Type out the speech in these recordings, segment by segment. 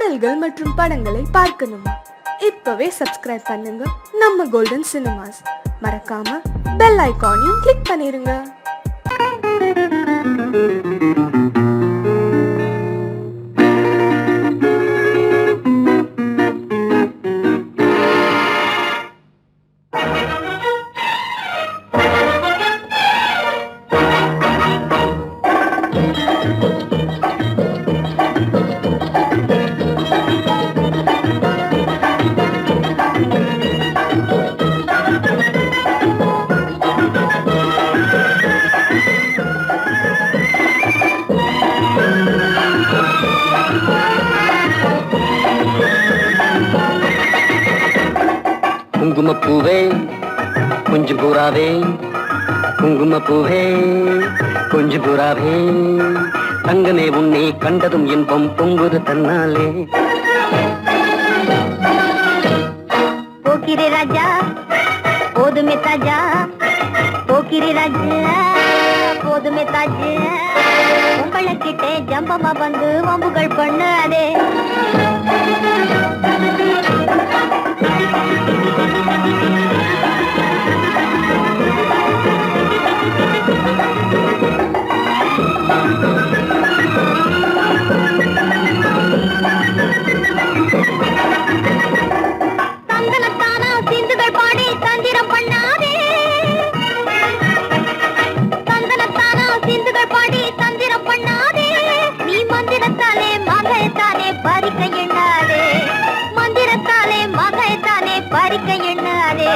பாடல்கள் மற்றும் படங்களை பார்க்கணுமா? இப்பவே சப்ஸ்கிரைப் பண்ணுங்க நம்ம கோல்டன் சினிமாஸ். மறக்காம பெல் ஐகானையும் கிளிக் பண்ணிருங்க. குங்குமப்பூவே கொஞ்சம் பூராவே, குங்குமப்பூவே கொஞ்சம் பூராவே, தங்கமே உன்னை கண்டதும் இன்பம் பொங்குது தன்னாலே. போக்கிரி ராஜா போதுமே தாஜா, போக்கிரி ராஜா போதுமே தாஜா, உங்களை கிட்டே ஜம்பமா வந்து வம்புகள் பண்ணாதே. தந்தனத்தானா சிந்துகள் பாடி தந்திரம் பண்ணாதே, தந்தனத்தானா சிந்துகள் பாடி தந்திரம் பண்ணாதே, நீ மந்திரத்தாலே மகைத்தானே பறிக்க எண்ணாதே, மந்திரத்தாலே மகைத்தானே பறிக்க எண்ணாதே.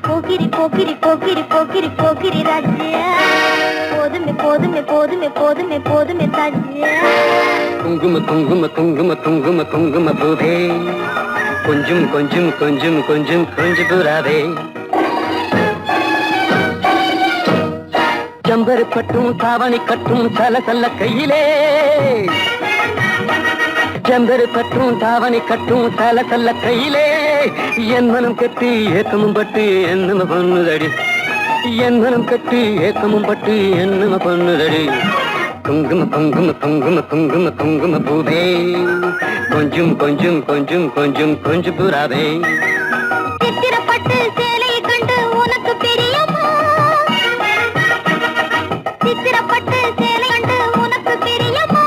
போக்கிரி போக்கிரி போக்கிரி போக்கிரி போக்கிரி ராஜா, போதுமே போதுமே போதுமே போதுமே போதுமே தாஜா. குங்கும குங்கும குங்கும குங்கும குங்கும பூவே கொஞ்சம் கொஞ்சம் கொஞ்சம் கொஞ்சம் கொஞ்சம் பூராவே, ஜம்பரு பட்டும் தாவணி கட்டும் சல சல்ல கையிலே, ஜம்பரு பட்டும் தாவணி கட்டும் சல சல்ல கையிலே, என் மனம் கட்டி ஏக்கமும் பட்டு என்னம பொண்ணுதடி, என் மனம் கட்டி ஏக்கமும் பட்டு என்னம பொண்ணுதடி. குங்கும குங்கும குங்கும குங்கும குங்கும பூவே கொஞ்சம் கொஞ்சம் கொஞ்சம் கொஞ்சம் கொஞ்சம் பூராவே. சித்திரப்பட்டு சேலையை கண்டு உனக்கு பிரியமா, சித்திரப்பட்டு சேலை கண்டு உனக்கு பிரியமா,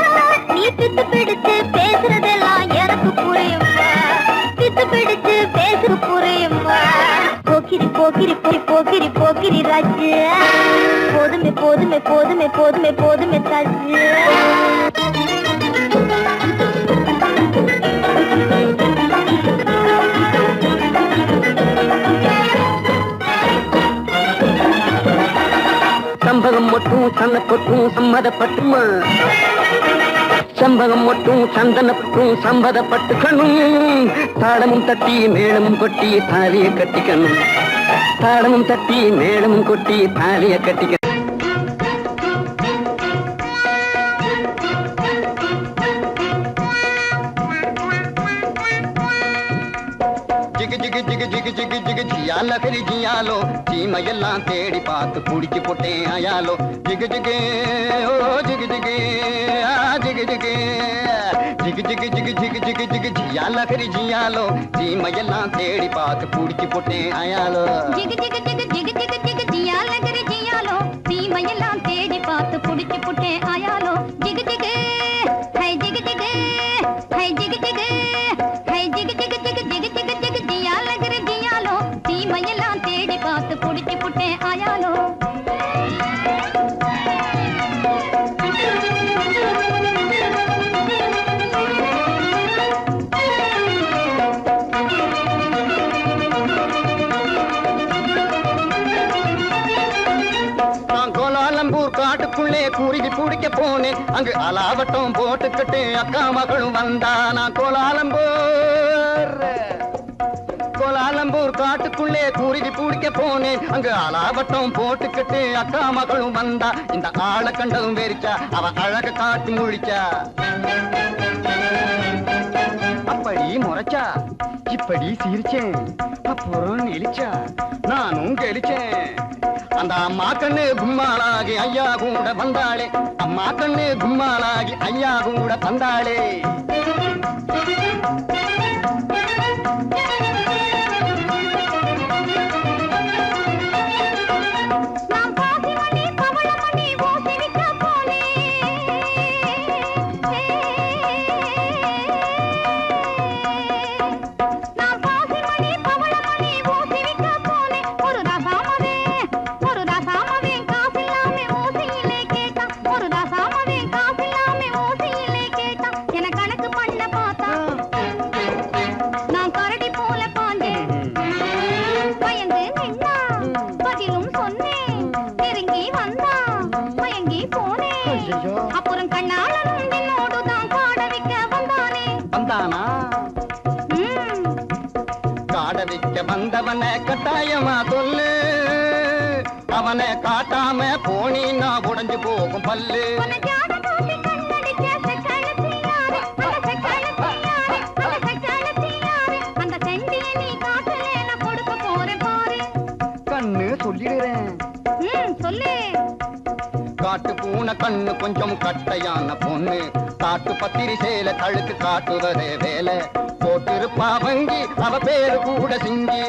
நீ பித்து பிடிச்சு பேசுறதெல்லாம் எனக்கு புரியுமா, பித்து பிடிச்சு பேசுற புரியுமா. போக்கிரி போக்கிரி போக்கிரி போக்கிரி ராஜா, போதுமே போதுமே போதுமே போதுமே போதுமே தாஜா. சம்பகம் மட்டும் சன்னப்பட்டும் சம்மதப்பட்டுமா, சம்பகம் மட்டும் சந்தனப்பட்டும் சம்மதப்பட்டுக்கணும், தாளமும் தட்டி மேளமும் கொட்டி தாலிய கட்டிக்கணும், தாளமும் தட்டி மேளமும் கொட்டி தாலிய கட்டிக்கணும். ஜிகு ஜிகு ஜிகு ஜிகு ஜிகு ஜிகு ஜியால கரி ஜியாலோ, சீமையெல்லாம் தேடி பார்த்து குடிச்சு போட்டேன் ஆயாலோ. ஜிகு ஜிகு ஓ ஜிகு ஜிகு ஆ ஜிகு ஜிகு ஜிகு ஜிகு ஜிகு ஜிகு ஜிகு ஜிகு ஜியால கரி ஜியாலோ, சீமையெல்லாம் தேடி பார்த்து குடிச்சு போட்டேன் ஆயாலோ. ஜிகு ஜிகு ஜிகு ஜிகு ஜிகு ஜிகு ஜியால கரி ஜியாலோ, சீமையெல்லாம் தேடி பார்த்து குடிச்சு போட்டேன் ஆயாலோ. ஜிகு ஜிகு ஹை ஜிகு ஜிகு ஹை ஜிகு ஜிகு ஹை ஜிகு ஜிகு ஜிகு ஜிகு ஜிகு ஜிகு ஜியால கரி ஜியாலோ, சீமையெல்லாம் தேடி பார்த்து குடிச்சு போட்டேன் ஆயாலோ. காட்டுக்குள்ளே குருவி பிடிக்க போனேன், அங்கு அலாவட்டம் போட்டுக்கிட்டு அக்கா மகளும் வந்தா. நான் கோலாலம்பூர் காட்டுக்குள்ளே குருவி பிடிக்க போனேன், அங்கு அலாவட்டம் போட்டுக்கிட்டு அக்கா மகளும் வந்தா. இந்த ஆளை கண்டதும் வெறிச்சா, அவ அழக காட்டி முழிச்சா, அப்படி முறைச்சா இப்படி சிரிச்சேன், அப்புறம் இழிச்சா நானும் கெளிச்சேன். அந்த அம்மா கண்ணு கும்மாளாகி ஐயா கூட வந்தாளே, அம்மா கண்ணு கும்மாளாகி ஐயா கூட வந்தாளே. தானா காட வைக்க வந்தவனை கட்டாயமா சொல்லு அவனை காட்டாம போனீன்னா உடைஞ்சு போகும் பல்லு கண்ணு சொல்லிடுறேன் சொல்லு காட்டு பூனை கண்ணு கொஞ்சம் கட்டையான பொண்ணு காட்டு பத்திரி சேல கழுக்கு காட்டுவதே வேலை போட்டிருப்பா வங்கி அவ பேரு கூட சிங்கி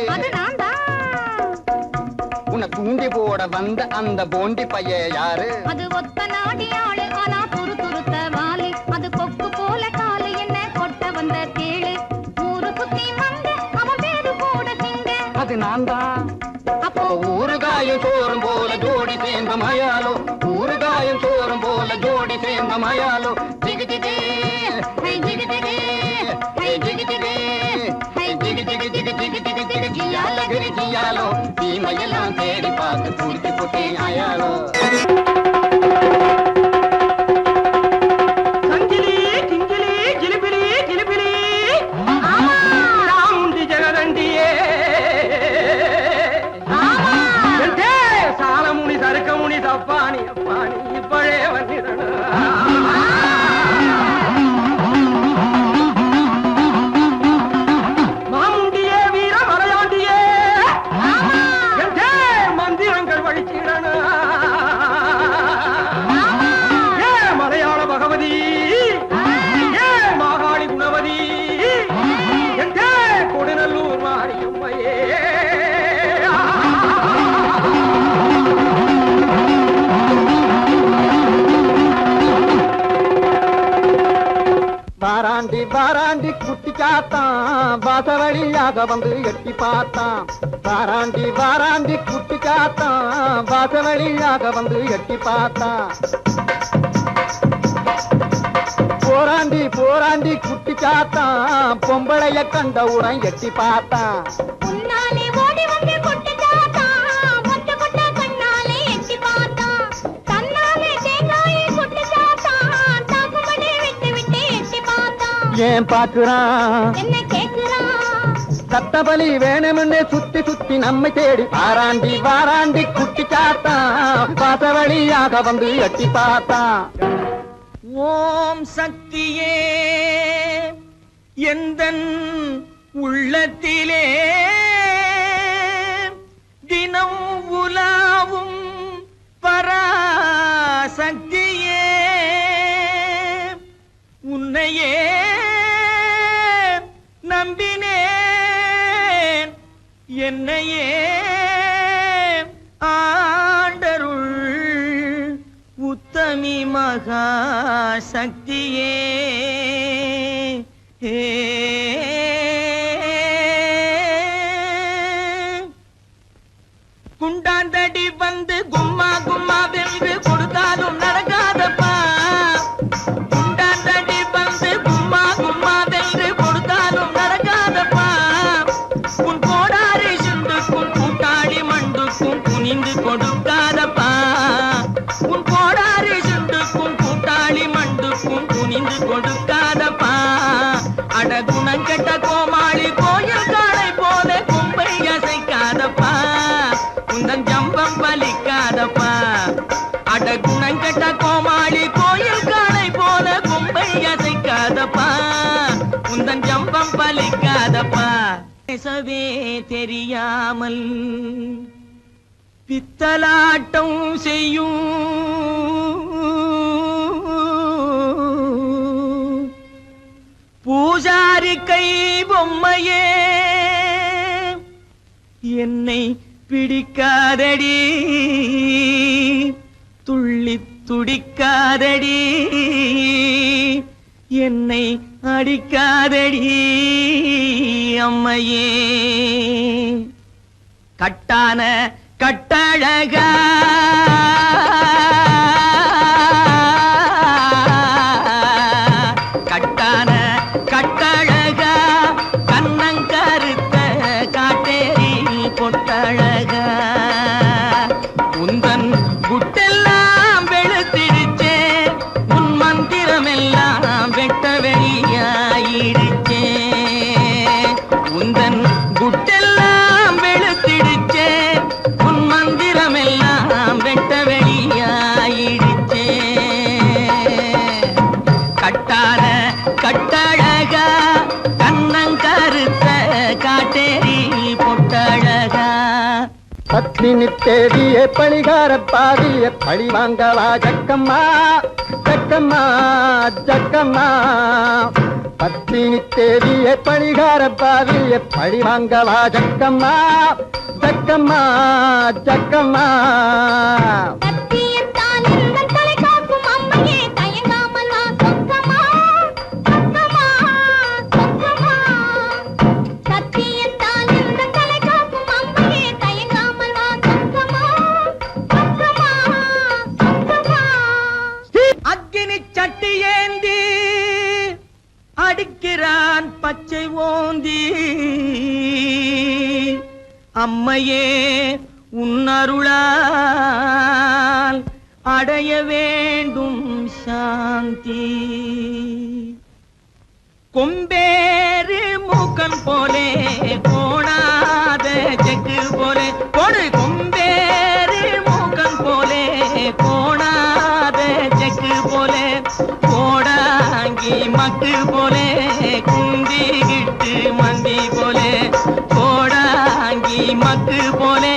உன்னை தூண்டி போட வந்த அந்த போண்டி பைய யாரு அது ஒத்த நாடி ஆளு ஆனா துரு துருத்த வாலி அது கொக்கு போல காலு என்ன கொட்ட வந்த கேளு ஊரு சுத்தி வந்த அவன் பேரு கூட சிங்க அது நான் தான் அப்போ ஊறுகாயும் சோறும் போல ஜோடி சேர்ந்த மயாலோ ஊறுகாயும் சோறும் போல ஜோடி சேர்ந்த மயாலோ ஜிகு ஜிகு ஹை ஜிகு ஜிகு ஹை ஜிகு ஜிகு ஹை ஜிகு ஜிகு ஜிகு ஜிகு ஜிகு ஜிகு ஜியால கிரி ஜியாலோ தீமையெல்லாம் தேடி பார்த்து துடிச்சு புட்டி ஆயாலோ சங்கிலி கிங்கிலி கிளிபிலி கிளிபிலி சாமுண்டி ஜெகதண்டியே சாலமுனி சருக்கமுனி தப்பானி அப்பானி இப்பழே வந்திடணும் மாமுண்டியே வீர மலையாண்டியே மந்திரங்கள் வழிச்சிடணும் ஏ மலையாள பகவதி ஏ மாகாளி குணவதி எங்கே கொடுநல்லூர் மாரியம்மையே வாராண்டி வாராண்டி குட்டி காத்தான் வாசவழியாக வந்து எட்டி பார்த்தான் வாராண்டி வாராண்டி குட்டி காத்தான் வாசவழியாக வந்து எட்டி பார்த்தான் போராண்டி போராண்டி குட்டி காத்தான் பொம்பளைய கண்டவுடன் எட்டி பார்த்தான் உன்னாலே ஓடி வந்து கொட்டுதாதா மொத்த கொட்ட கண்ணாலே எட்டி பார்த்தா தன்னாலே தேங்காயை கொட்டுதாதா தாக்குமடி விட்டு விட்டு எட்டி பார்த்தா ஏன் பாக்குறான் என்ன கேக்குறான் சத்தபலி வேணும்னு சுத்தி சுத்தி நம்மை தேடி வாராண்டி வாராண்டி குட்டி காத்தான் வாசவழியாக வந்து எட்டி பார்த்தான் ஓம் சக்தியே எந்தன் உள்ளத்திலே தினம் உலாவும் பராசக்தியே உன்னையே நம்பினேன் என்னையே ஆண்டருள் உத்தமி மகா சக்தியே குண்டாந்தடி வந்து கும்மா கும்மா வென்று கொடுத்தாலும் நடக்காதப்பா குண்டாந்தடி வந்து கும்மா கும்மா வென்று கொடுத்தாலும் நடக்காதப்பா உன் கோடாரி சுண்டுக்கும் கூட்டாளி மண்டுக்கும் குனிந்து கொடுக்காதப்பா உன் கோடாரி சுண்டுக்கும் கூட்டாளி மண்டுக்கும் குனிந்து கொடுக்காதப்பா அட குணங்கெட்ட கோமாளி கோயில் காளை போல கும்பை அசைக்காதப்பா உந்தன் ஜம்பம் பலிக்காதப்பா அட குணங்கெட்ட கோமாளி கோயில் காளை போல கும்பை அசைக்காதப்பா உந்தன் ஜம்பம் பலிக்காதப்பா பேசவே தெரியாமல் பித்தலாட்டம் செய்யும் பூஜாரி கை பொம்மையே என்னை பிடிக்காதடி துள்ளி துடிக்காதடி என்னை அடிக்காதடி அம்மையே கட்டான கட்டழகா கட்டான கட்டழகா கண்ணங்கருத்த காட்டேரி பொட்டழகா உந்தன் குட்டெல்லாம் வெளுத்திடுச்சே உன் மந்திரமெல்லாம் வெட்ட வெளியாயிடுச்சு பத்தினி தேடிய பழிகார பாவிய பழி வாங்கவா ஜக்கம்மா ஜக்கம்மா ஜக்கம்மா பத்தினி தேடிய பழிகார பாவிய பழி வாங்கவா ஜக்கம்மா ஜக்கம்மா ஜக்கம்மா சத்தியத்தால் எங்கள் தலை காக்கும் அம்மையே தயங்காமல் நான் சொக்கமா சொக்கமா சொக்கமா சத்தியத்தால் எங்கள் தலை காக்கும் அம்மையே தயங்காமல் நான் சொக்கமா சொக்கமா சொக்கமா அக்கினி சட்டி ஏந்தி அடிக்கிறான் பச்சை ஓந்தி அம்மையே உன்னருளால் அடைய வேண்டும் சாந்தி கொம்பேறு மூக்கன் போலே கோணாத செக்கு போலே கொடு கொம்பேறு மூக்கன் போலே கோணாத செக்கு போலே கோடாங்கி மக்கு போலே குந்திகிட்டு மந்தி போலே கோடாங்கி மக்கு போலே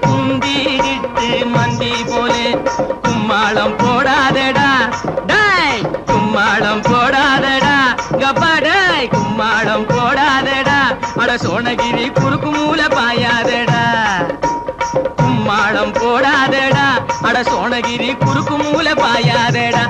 குந்திகிட்டு மந்தி போலே கும்மாளம் போடாதடா டாய் கும்மாளம் போடாதடா கப்பாடாய் கும்மாளம் போடாதடா அட சோனகிரி குறுக்கு மூல பாயாதடா கும்மாளம் போடாதடா அட சோனகிரி குறுக்கு மூல பாயாதடா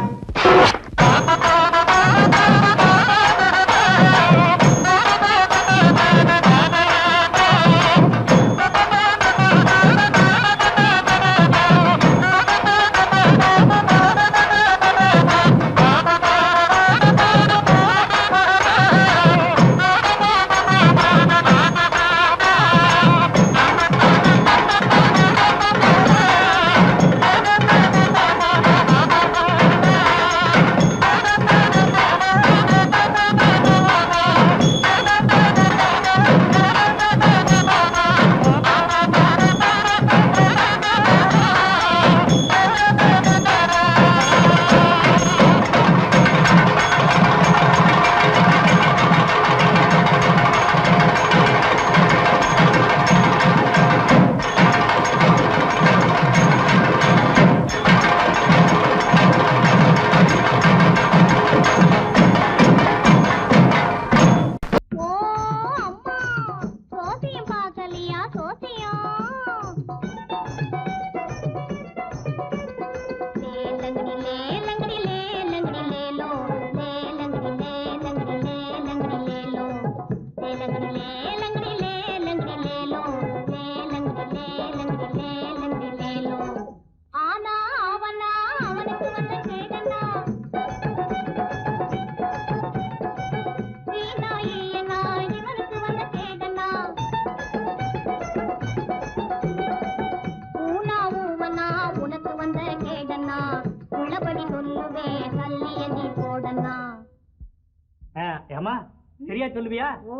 சரியா சொல்லுவியா? ஓ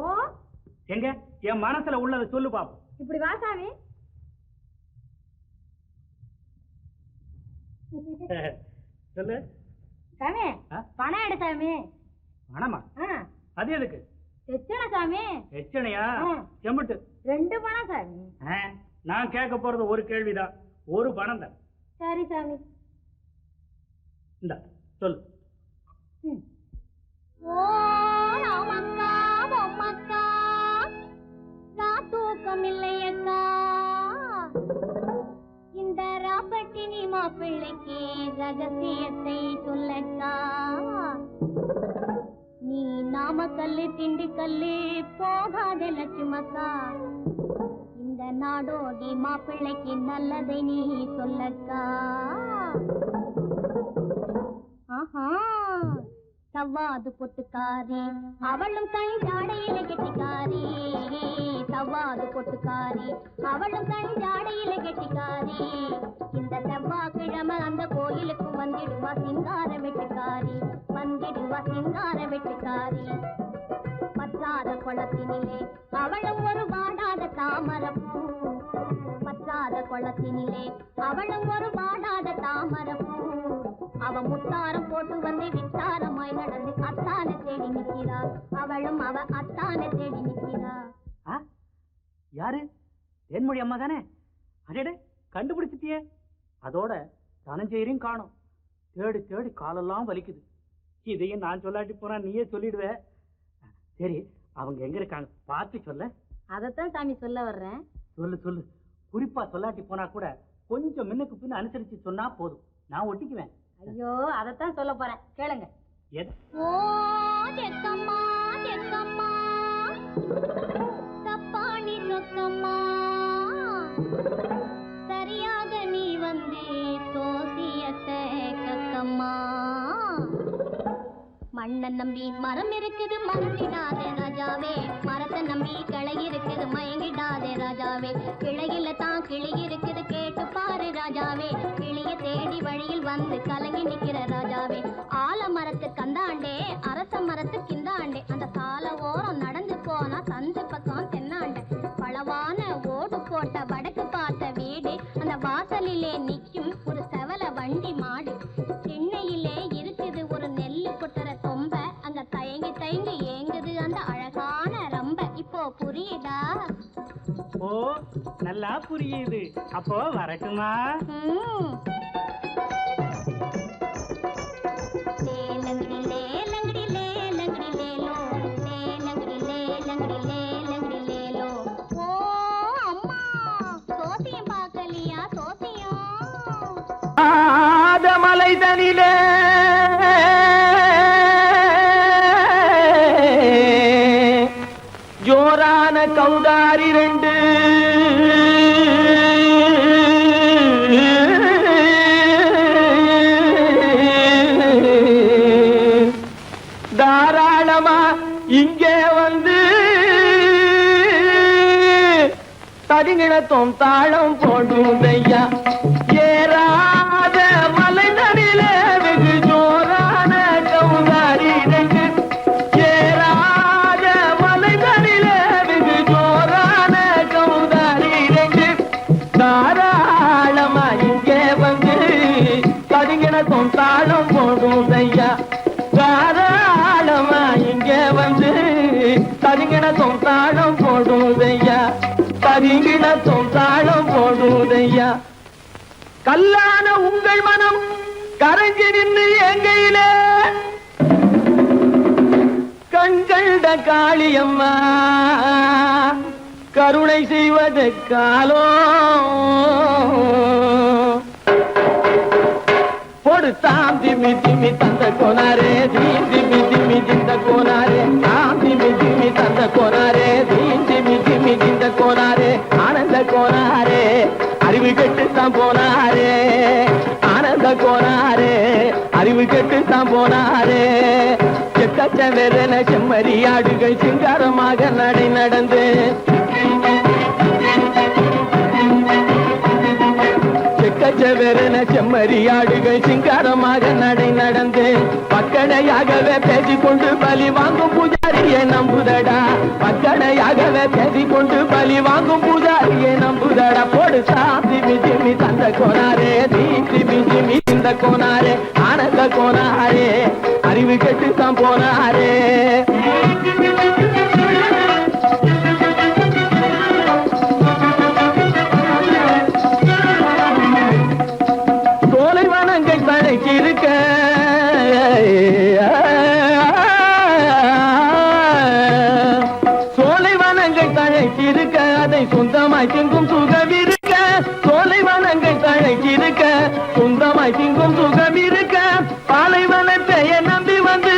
எங்க என் மனசுல உள்ளதை சொல்லு பாப்போம். இப்படி வா சாமி. சொல்லு சாமி. பணம் எடு சாமி. பணமா? அது எதுக்கு? எச்சனை சாமி. எச்சனையா? செம்புட்டு 2 பணம் சாமி. நான் கேட்க போறது ஒரு கேள்விதான். ஒரு பணம் தான். சரி சாமி. இந்த சொல்லு. ஓ ராமக்கா பொம்மக்கா தூக்கமில்லையக்கா இந்த ராப்பட்டினி மாப்பிள்ளைக்கு ரகசியத்தை சொல்லக்கா நீ நாமக்கல்லு திண்டுக்கல்லு போகாத லட்சுமக்கா இந்த நாடோடி மாப்பிள்ளைக்கு நல்லதை நீ சொல்லக்கா ஆஹா சவ்வாது பொட்டுக்காரி அவளும் கஞ்சாடையில கெட்டிக்காரி சவ்வாது பொட்டுக்காரி அவளும் கஞ்சாடையில கெட்டிக்காரி இந்த செவ்வாய்க்கிழமை அந்த கோயிலுக்கு வந்திடுவா சிங்கார வெட்டுக்காரி வந்திடுவா சிங்கார வெட்டுக்காரி பற்றாத குளத்தினிலே அவளும் ஒரு வாடாத தாமரப்பூ பற்றாத குளத்தினிலே அவளும் ஒரு வாடாத தாமரப்பூ அவ முத்தாரம் போட்டு வந்து வித்தாரமாய் நடந்து அத்தான தேடி நிற்கிறார் அவளும் அவ அத்தான தேடி நிற்கிறார். யாரு? தேன்மொழி அம்மா தானே? அடடே, கண்டுபிடிச்சிட்டியே. அதோட தனஞ்செயரையும் காணோம். தேடி தேடி காலெல்லாம் வலிக்குது. இதையும் நான் சொல்லாட்டி போனா நீயே சொல்லிடுவ. சரி, அவங்க எங்க இருக்காங்க பார்த்து சொல்ல. அதைத்தான் சாமி சொல்ல வர்றேன். சொல்லு சொல்லு. குறிப்பா சொல்லாட்டி போனா கூட கொஞ்சம் முன்னுக்கு பின்ன அனுசரிச்சு சொன்னா போதும், நான் ஒட்டிக்குவேன். ஐயோ, அதைத்தான் சொல்ல போறேன், கேளுங்க. ஓ ஜெக்கம்மா ஜெக்கம்மா தப்பாணி சொக்கம்மா சரியாக நீ வந்தே தோசியத்தை கக்கம்மா மண்ணை நம்பி மரம் இருக்குது மறந்திடாதே ராஜாவே மரத்தை நம்பி கிளை இருக்குது மயங்கிடாதே ராஜாவே கிளையில தான் கிளி இருக்குது கேட்டு பாரு ராஜாவே கிளிய தேடி வழியில் வந்து கலங்கி நிக்கிற ராஜாவே ஆலமரத்து கந்தாண்டே அரச மரத்து கிந்தாண்டே அந்த சால ஓரம் நடந்து போனா சந்து பக்கம் தென்னாண்டே பளவான ஓடு போட்ட வடக்கு பார்த்த வீடு அந்த வாசலிலே நிக்கும் ஒரு செவல வண்டி மாடு சென்னையிலே இருக்குது ஒரு நெல்லு கொட்டுற தொம்ப அங்க தயங்கி தயங்கி ஏங்குது அந்த அழகான ரம்ப இப்போ புரியுதா? ஓ, நல்லா புரியுது. அப்போ வரட்டுமா? லேலங்கடி லேலங்கடி லேலங்கடி லேலோ லேலங்கடி லேலங்கடி லேலங்கடி லேலோ. ஓ அம்மா, சோசியம் பார்க்கலையா? சோசியம் மலை தனிலே ஜோரான கௌதாரி ரெண்டு தாராளமா இங்கே வந்து தரிங்கிணத்தும் தாளம் போடுதையா ஏறாத மலை நடிலே வெகு ஜோரான கௌதாரி ரெண்டு ஏறாத மலை நடிலே வெகு ஜோரான கௌதாரி ரெண்டு தாராளமா இங்கே வந்து தரிங்கிணத்தும் தாளம் போடுதையா தாராளமா இங்கே வந்து தரிங்கிணத்தும் தாளம் போடுதையா தரிங்கிணத்தும் தாளம் போடுதையா கல்லான உங்கள் மனம் கரைஞ்சி நின்று எங்கையிலே கண்கண்ட காளியம்மா கருணை செய்வது காலோ பொடு தாம் திமி திமி தந்த கோனாரே தீம் திமி திமி திந்த கோனாரே தாம் திமி திமி தந்த கோனாரே தீம் திமி திமி திந்த கோனாரே ஆனந்த கோனாரே அறிவு கெட்டுத்தான் போனாரே ஆனந்த கோனாரே அறிவு கெட்டுத்தான் போனாரே செக்கச்ச வெறன செம்மறியாடுகள் சிங்காரமாக நடை நடந்து செக்கச்சவெறன செம்மறியாடுகள் சிங்காரமாக நடை நடந்து பக்கடையாகவே பேசிக்கொண்டு பலி வாங்கும் பூஜாரியை நம்புதடா பக்கடையாகவே பேசிக்கொண்டு பலி வாங்கும் பூஜாரியை நம்புதடா போடு சாந்தி மிஜிமி தந்த கோனாரே தீந்தி மிஜிமி இந்த கோனாரே ஆனந்த கோனாரே அறிவு கெட்டுத்தான் போனாரே இருக்க சோலைவனங்கள் தழைக்கிருக்க அதை சொந்தமாய் திங்கும் சுகம் இருக்க சோலைவனங்கள் தழைக்கிருக்க சொந்தமாய் திங்கும் சுகம் இருக்க பாலைவனத்தை நம்பி வந்து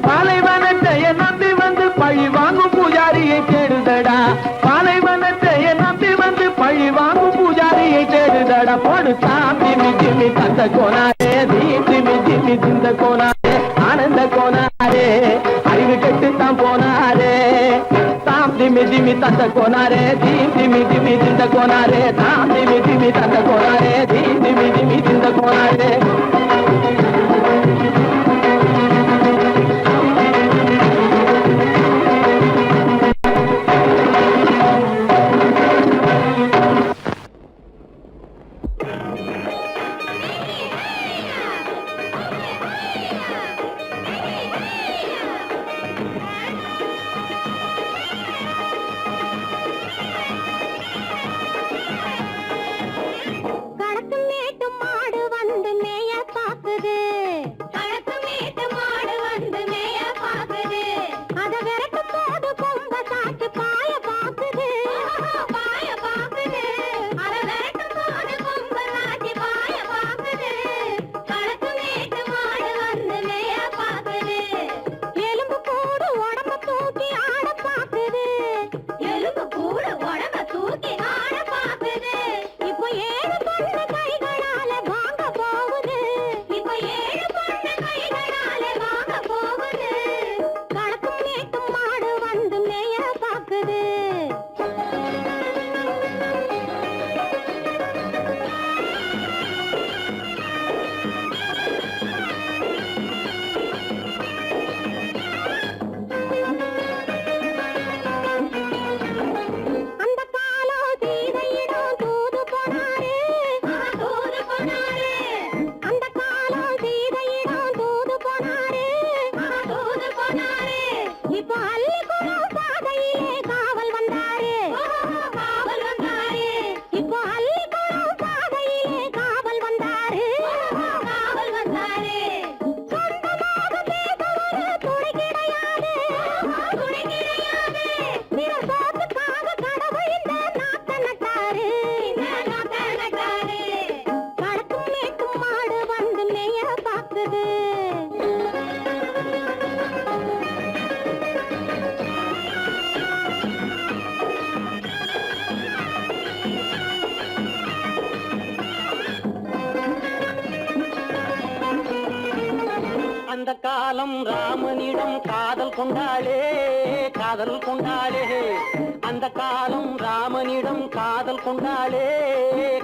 பாலைவனத்தை நம்பி வந்து பழி வாங்கும் பூஜாரியை தேடுதடா பாலைவனத்தை நம்பி வந்து பழி வாங்கும் பூஜாரியை தேடுதடா போடு சாமி மிஜிமி தந்த கோனாரே தீமி ஜிமி திந்த கோனாரே ஆனந்த கோனாரே அறிவு கெட்டுத்தான் போனாரே தாம் திமி திமி தந்த கோனாரே தீமி திமி திந்த கோனாரே தாம் திமி திமி தந்த கோனாரே தீமி திமி திந்த கோனாரே பாக்குது களத்து மேட்டு மாடு வந்து மேய பாக்குது அத விரட்டு போது கொம்ப சாட்டு பாய பாக்குது பாய பாக்குது அத விரட்டு போது கொம்ப சாட்டி பாய பாக்குது களத்து மேட்டு மாடு வந்து மேய பாக்குது எலும்பு கூடு உடம்ப தூக்கி ஆட பாக்குது எலும்பு கூடு உடம்ப தூக்கி ஆட பாக்குது இப்போ ஏழு பொண்ணு கைகளால வாங்க போகுது இப்போ ஏழு பொண்ணு கைகளால வாங்க போகுது களத்தும் மேட்டும் மாடு வந்து மேய பாக்குது அந்த காலம் சீதையிடம் தூது போனாரு தூது போனாரு அந்த காலம் சீதையிடம் தூது போனாரு தூது போனாரு இப்போ அள்ளிக்குளம் பாதையிலே காவல் வந்தாரு காவல் வந்தாரு இப்போ அள்ளிக்குளம் பாதையிலே காவல் வந்தாரு காவல் வந்தாரு சொந்தமாக பேச ஒரு துணை கிடையாது துணை கிடையாது நிற சோத்துக்காக கடவுள் இந்த நாட்டை நட்டாரு நாட்டை நட்டாரு களத்தும் மேட்டும் மாடு வந்து மேய பாக்குது அந்த காலம் ராமனிடம் காதல் கொண்டாளே காதல் கொண்டாளே அந்த காலம் ராமனிடம் காதல் கொண்டாளே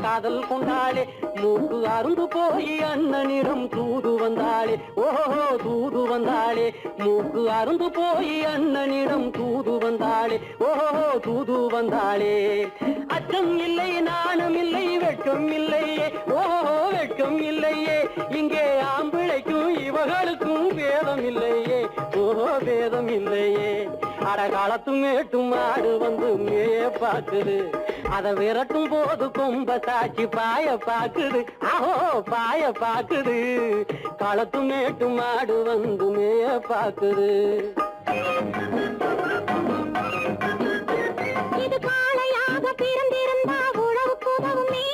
காதல் கொண்டாளே மூக்கு அருந்து போய் அண்ணனிடம் தூது வந்தாளே ஓஹோ தூது வந்தாளே மூக்கு அருந்து போய் அண்ணனிடம் தூது வந்தாளே ஓஹோ தூது வந்தாளே அச்சம் இல்லை நாணம் இல்லை வெட்கம் இல்லையே ஓஹோ வெட்கம் இல்லையே இங்கே ஆம்பிளைக்கும் இவர்களுக்கும் வேதம் இல்லையே ஓஹோ வேதம் இல்லையே அட காலத்து மேட்டும் மாடு வந்து மேய பாக்குது அத விரட்டும் போது கொம்ப சாட்சி பாய பாக்குது ஆஹோ பாய பாக்குது களத்து மேட்டும் மாடு வந்து மேய பாக்குது இது காளையாக பிறந்திருந்தா உழவுக்கு உதவுமே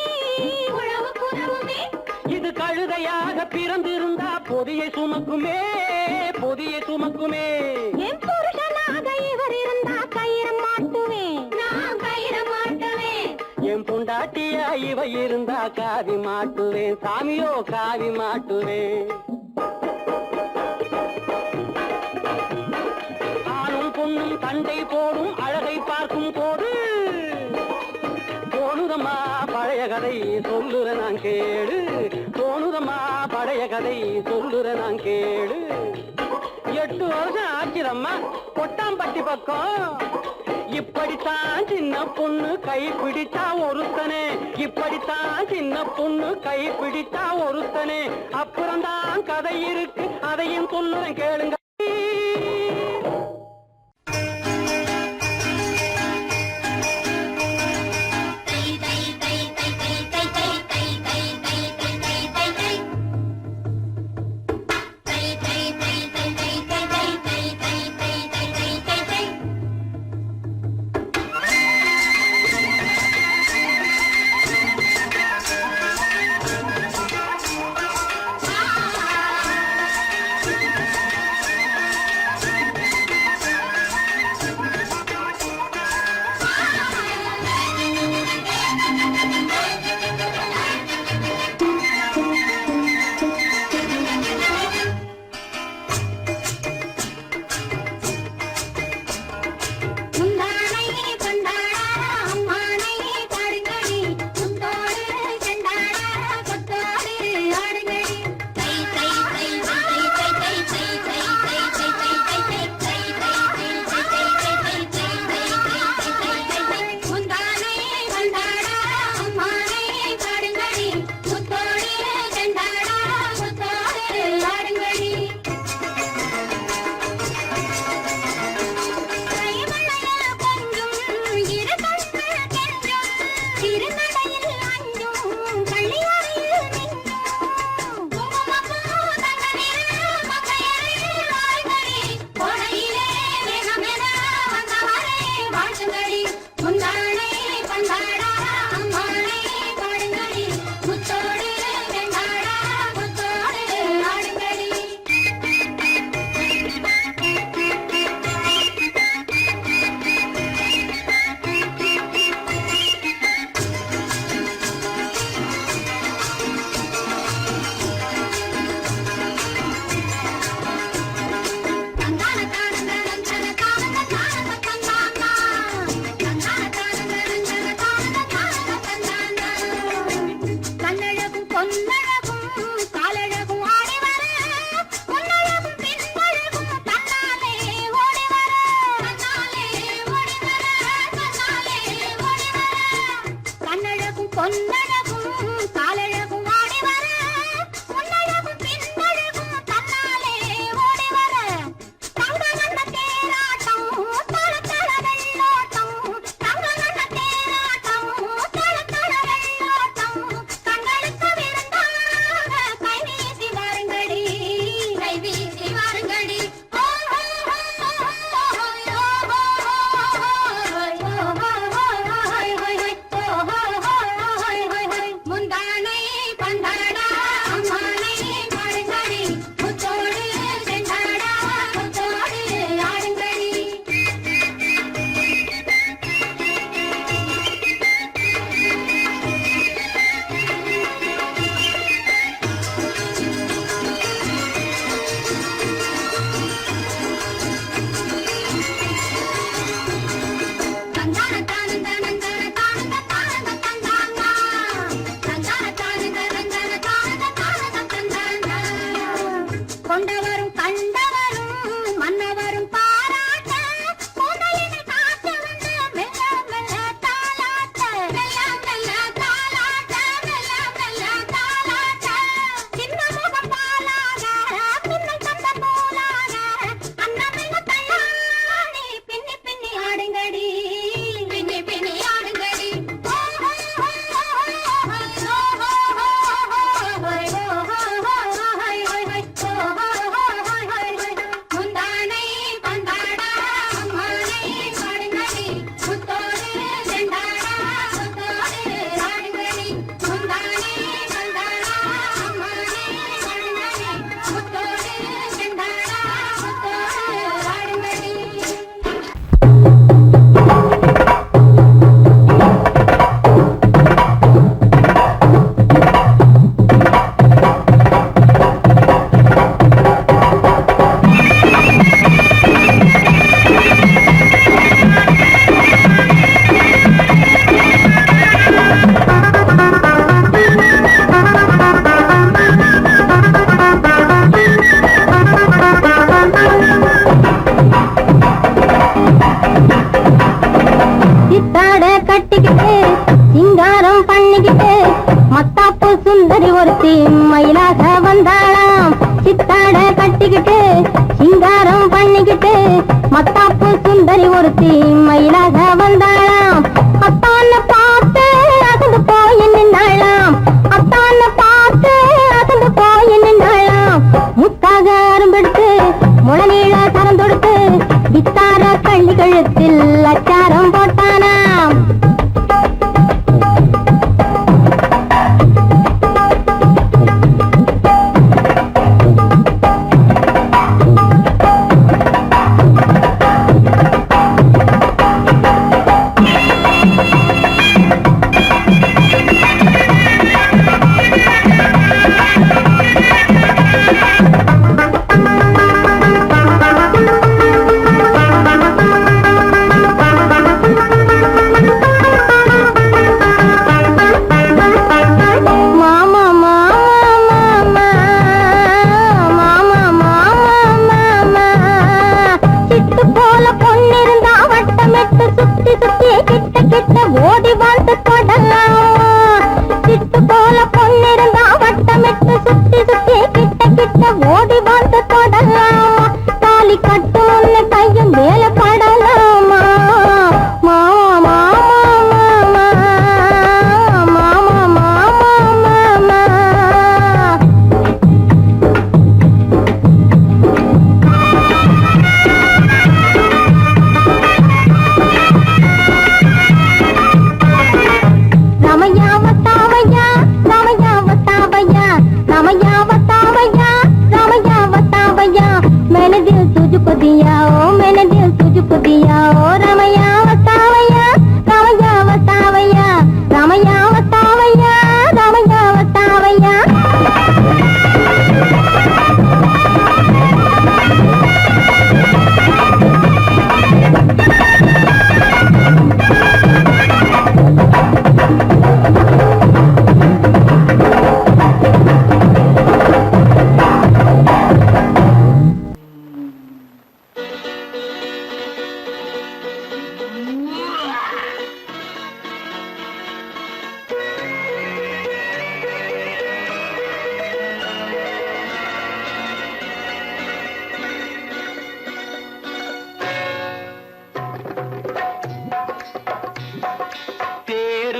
உழவுக்கு உதவுமே இது கழுதையாக பிறந்திருந்தா பொதியை சுமக்குமே பொதியை சுமக்குமே என் புருஷனாக இவர் இருந்தா கயிற மாட்டுவேன் நான் கயிற மாட்டுவேன் என் பொண்டாட்டியா இவ இருந்தா காவி மாட்டுவேன் சாமியோ காவி மாட்டுவேன் ஆணும் பொண்ணும் சண்டை போடும் அழகை பார்க்கும் போது தோணுதம்மா பழைய கதை சொல்லுற நான் கேளு தோணுதம்மா பழைய கதை சொல்லுற நான் கேளு 8 வருஷம் ஆச்சுதம்மா கொட்டாம்பட்டி பக்கம் இப்படித்தான் சின்ன பொண்ணு கை பிடிச்சா ஒருத்தனே இப்படித்தான் சின்ன பொண்ணு கை பிடிச்சா ஒருத்தனே அப்புறம்தான் கதை இருக்கு அதையும் சொல்லுறேன் கேளுங்க கொண்டவரும் கண்டவரும் மன்னவரும் பாராட்ட முதலினை காற்று வந்து மெல்ல மெல்ல தாலாட்ட மெல்ல மெல்ல தாலாட்ட மெல்ல மெல்ல தாலாட்ட சின்ன முகம் பாலாக பின்னல் தந்த போலாக அன்னமெல்ல தள்ளாடி பின்னி பின்னி ஆடுங்கடி பின்னி பின்னி ஆடுங்கடி முந்தானை பந்தாடா அம்மானை பாடுங்கடி முத்தோடு செண்டாடா முத்தோடு ஆடுங்கடி முந்தானை பந்தாடா அம்மானை பாடுங்கடி முத்தோடு செண்டாடா முத்தோடு ஆடுங்கடி. சித்தாட கட்டிக்கிட்டு சிங்காரம் பண்ணிக்கிட்டு மத்தாப்பு சுந்தரி ஒருத்தி மயிலாக வந்தாளாம். சித்தாட கட்டிக்கிட்டு சிங்காரம் பண்ணிக்கிட்டு மத்தாப்பு சுந்தரி ஒருத்தி மயிலாக வந்தாளாம். அத்தான பார்த்து அசந்து போய் நின்னாளாம். அத்தான பார்த்து அசந்து போய் நின்னாளாம். முத்தாக அரும்பெடுத்து முளநீள சரம் தொடுத்து வித்தார கள்ளி கழுத்தில் அச்சாரம் போட்டானாம். ஓடி வந்து தொடலாம். சிட்டு போல பொன்னிருந்தா வட்டமிட்டு சுத்தி சுத்தி கிட்ட கிட்ட ஓடி வந்து தொடலாம். தாலி கட்டு முன்ன கையும் மேல படலாமா. மாமா மாமா மாமா மாமா மாமா. मैंने दिल तुझको दिया ओ मैंने दिल तुझको दिया ओ रामैया वतावैया रामैया वतावैया रामैया वतावैया रामैया वतावैया.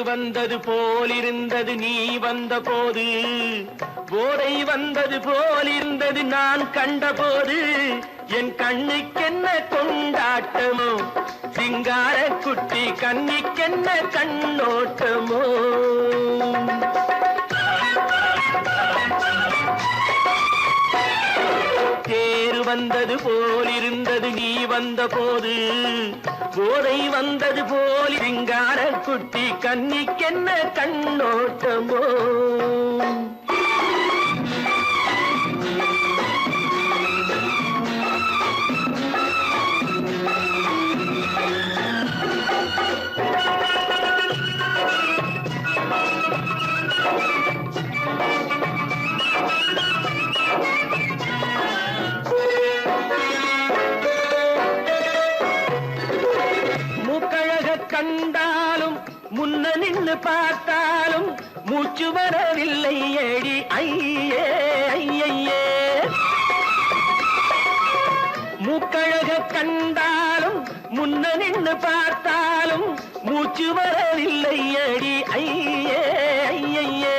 வந்தது போலிருந்தது நீ வந்த போது, போதை வந்தது போலிருந்தது நான் கண்டபோது, என் கண்ணுக்கென்ன கொண்டாட்டமோ, சிங்கார குட்டி கண்ணிக்கென்ன கண்ணோட்டமோ. தேர் வந்தது போலிருந்தது நீ வந்த போது, போதை வந்தது போல் சிங்கார குட்டி கண்ணிக்கென்ன கண்ணோட்டமோ. மூச்சு வரவில்லை ஏடி ஐயே ஐயே. மூக்கழக கண்டாலும் முன்ன நின்று பார்த்தாலும் மூச்சு வரவில்லை அடி ஐயே ஐயே.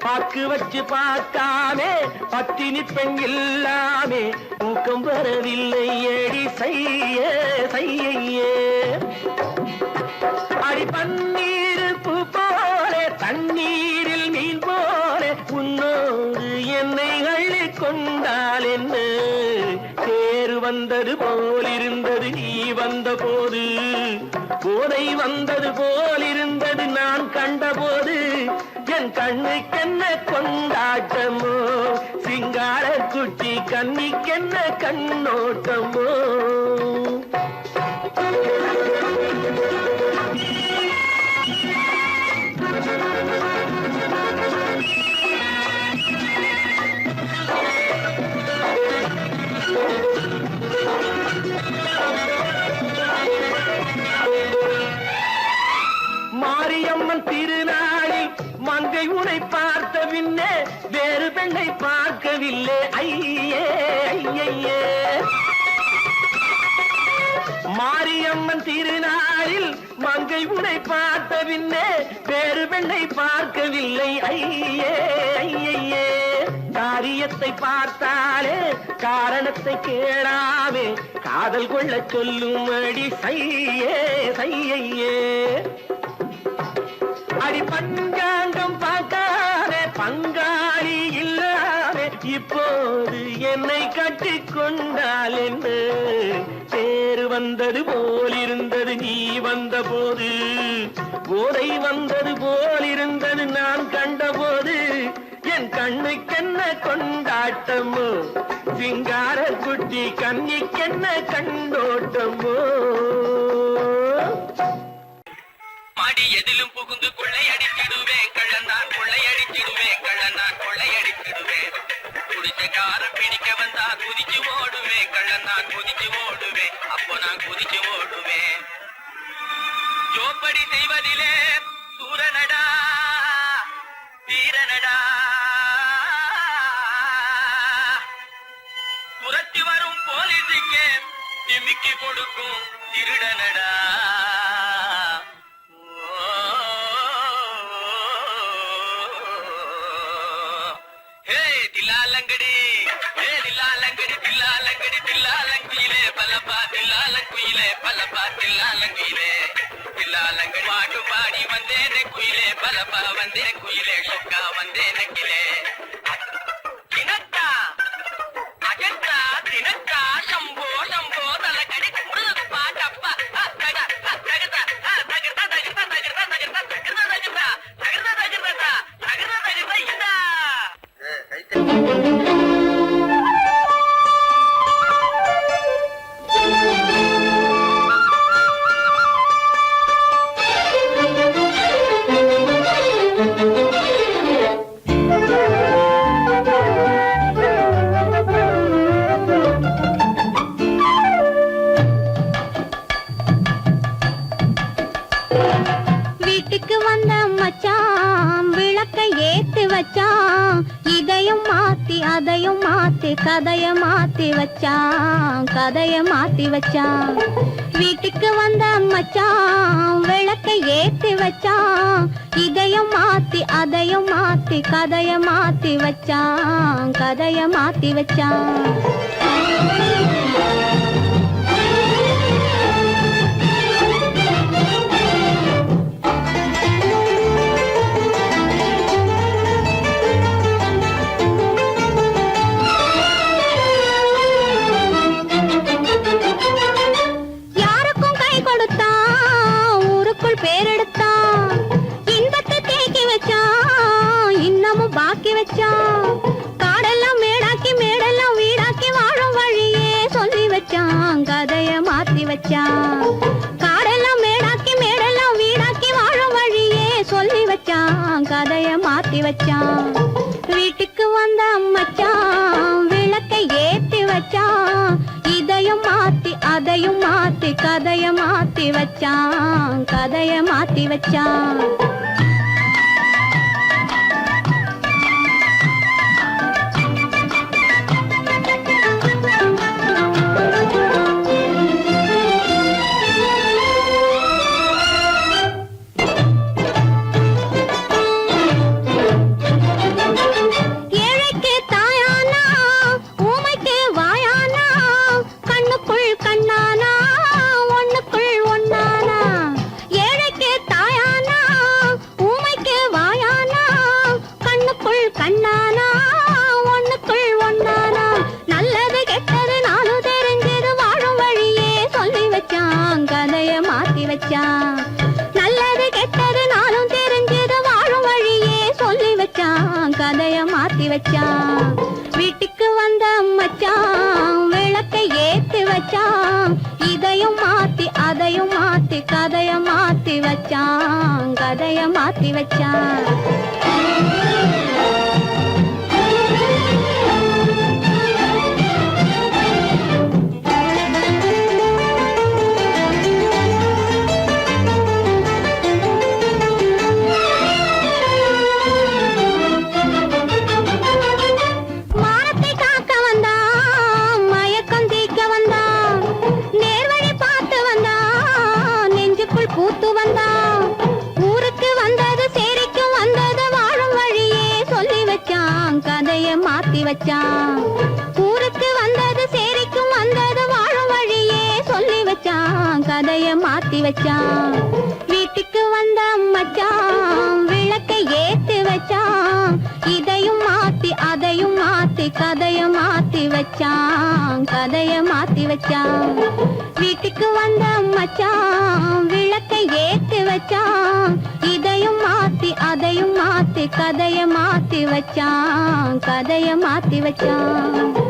பாக்கு வச்சு பார்க்காமே பத்தினி பெண் இல்லாமே தூக்கம் வரவில்லை அடி செய்யே செய்யே. அடி பன்னீர் பூ போல தண்ணீரில் மீன் போல உன்னோடு என்னை அள்ளி கொண்டால் என்ன தேர் வந்தது போலிருந்தது நீ வந்த போது, போதை வந்தது போலிருந்தது நான் கண்டபோது. என் கண்ணுக்கென்ன கொண்டாட்டமோ சிங்கார குட்டி கண்ணிக்கென்ன கண்ணோட்டமோ. மாரியம்மன் திருநாளில் மங்கை உனை பார்த்த பின்னே வேறு பெண்ணை பார்க்கவில்லை ஐயே ஐயே. மாரியம்மன் திருநாளில் மங்கை உனை பார்த்த பின்னே வேறு பெண்ணை பார்க்கவில்லை ஐயே ஐயே. காரியத்தை பார்த்தாலே காரணத்தை கேளாமே காதல் கொள்ள சொல்லும் அடி செய்யே செய்யே. அடி பஞ்சாங்கம் பார்க்காதே பங்காளி இல்லாதே இப்போது என்னை கட்டி கொண்டால் என்ன தேர் வந்தது போலிருந்தது நீ வந்த போது, போதை வந்தது போலிருந்தது நான் கண்டபோது. என் கண்ணுக்கென்ன கொண்டாட்டமோ சிங்கார குட்டி கண்ணிக்கென்ன கண்டோட்டமோ. மாடி எதிலும் புகுந்து கொள்ளையடிச்சிடுவேன் கள்ளந்தான் கொள்ளையடிச்சிடுவேன் கள்ளந்தான் கொள்ளையடிச்சிடுவேன். குடிச்சக்காரன் பிடிக்க வந்தா குதிச்சு ஓடுவேன் கள்ளந்தான் குதிச்சு ஓடுவேன் அப்போ நான் குதிச்சு ஓடுவேன். ஜோப்படி செய்வதிலே சூரனடா வீரனடா துரத்தி வரும் போலீஸுக்கு திமிக்கி கொடுக்கும் திருடனடா. தில்லாலங்கடி தில்லாலங்கடி தில்லாலங்கடி தில்லாலங்குயிலே பலப்பா தில்லாலங்குயிலே பலப்பா தில்லாலங்குயிலே தில்லாலங்கடி பாட்டு பாடி வந்தேனே குயிலே பலப்பா வந்தேன் குயிலே சொக்கா வந்தேனே கிளே. தினக்கா அஜந்தா தினக்கா சம்போ சம்போ தலக்கடி முருகு பாட்டப்பா தகதா தகதா தகதா தகதா தகதா தகதா தகதா தகதா தகதா தகதா தகதா தகதா இதா. வீட்டுக்கு வந்த மச்சான் விளக்கை ஏத்தி வச்சான் இதையும் மாத்தி அதையும் மாத்தி கதைய மாத்தி வச்சான் கதைய மாத்தி வச்சான். வீட்டுக்கு வந்த மச்சான் விளக்கை ஏத்தி வச்சான் இதையும் மாத்தி அதையும் மாத்தி கதைய மாத்தி வச்சான் கதைய மாத்தி வச்சான். காடெல்லாம் மேடாக்கி மேடெல்லாம் வீடாக்கி வாழும் வழியே சொல்லி வச்சான் கதைய மாத்தி வச்சான். காடெல்லாம் மேடாக்கி மேடெல்லாம் வீடாக்கி வாழும் வழியே சொல்லி வச்சான் கதைய மாத்தி வச்சான். வீட்டுக்கு வந்த மச்சான் விளக்கை ஏத்தி வச்சான் இதையும் மாத்தி அதையும் மாத்தி கதைய மாத்தி வச்சான் கதைய மாத்தி வச்சான். வச்சான் வீட்டுக்கு வந்த மச்சான் விளக்கை ஏத்தி வச்சான் இதையும் மாத்தி அதையும் மாத்தி கதைய மாத்தி வச்சான் கதைய மாத்தி வச்சான் ஊருக்கு வந்தது சேரிக்கும் வந்தது வாழும் வழியே சொல்லி வச்சான் கதைய மாத்தி வச்சான் வீட்டுக்கு வந்த மச்சான் விளக்கை ஏத்தி வச்சான் இதையும் மாத்தி அதையும் மாத்தி கதைய மாத்தி வச்சான் கதைய மாத்தி வச்சான் வீட்டுக்கு வந்த மச்சான் விளக்கை ஏத்தி வச்சான் இதையும் மாத்தி அதையும் மாத்தி கதைய மாத்தி வச்சான் கதைய மாத்தி வச்சான்